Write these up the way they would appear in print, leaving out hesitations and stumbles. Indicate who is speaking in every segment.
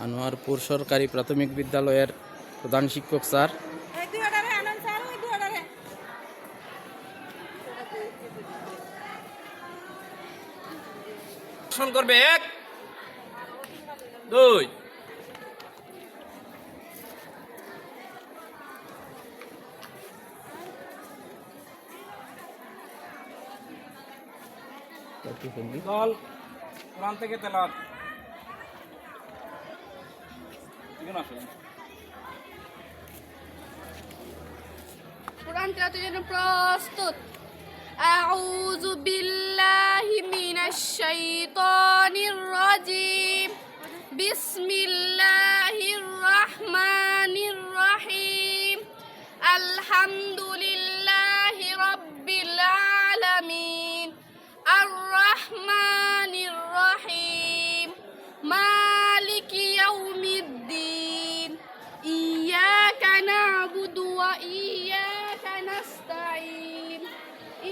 Speaker 1: আনোয়ারপুর সরকারি প্রাথমিক বিদ্যালয়ের প্রধান শিক্ষক স্যার।
Speaker 2: করবে 1 2 দল কোরআন থেকে তেলাওয়াত
Speaker 3: কোরআন তেলাওয়াতের জন্য প্রস্তুত। আউযু বিল্লাহি মিনাশ শাইতানির রাজিম। বিসমিল্লাহির রহমানির রহিম। আলহামদুলিল্লাহি রাব্বিল আলামিন। আর রহমানির রহিম। মালিকি ইয়াউমিদ্দিন। ইয়াকা না'বুদু ওয়া ইয়াকা নাস্তাঈন।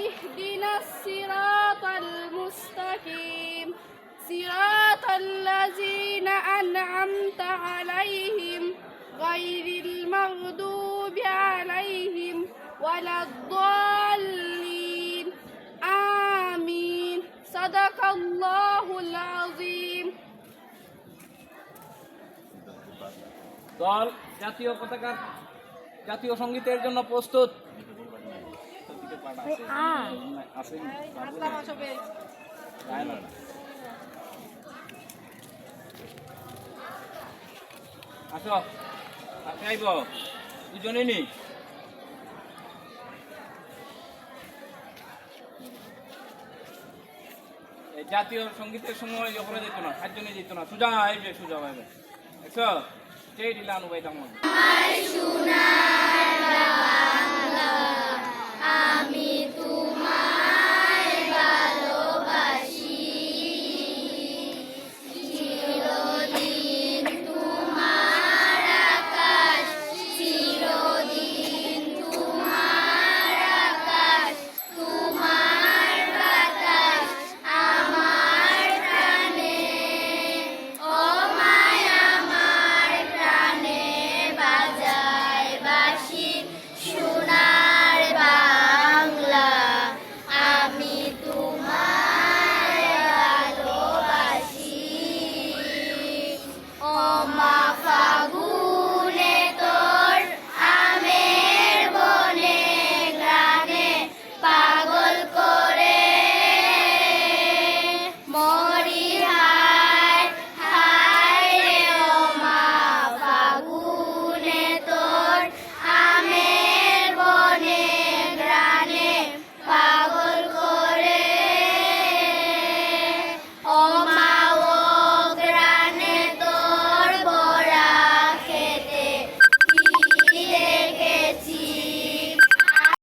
Speaker 3: ইহদিনাস সিরাতাল মুস্তাকিম। সিরাতাল লাযীনা আন'আমতা আলাইহিম গায়রিল মাগদুবি আলাইহিম ওয়ালাদ-দাল্লিন। আমিন। সাদাকাল্লাহুল আযীম।
Speaker 2: দল জাতীয় পতাকার জাতীয় সঙ্গীতের জন্য প্রস্তুত। আসো আইব দুজনেই নি জাতীয় সঙ্গীতের সময় ওপরে যেত না, 7 জনে যেত না, সোজা আইবে সোজা আইবে। দেখছো সেই দিলা অনুবাই দাম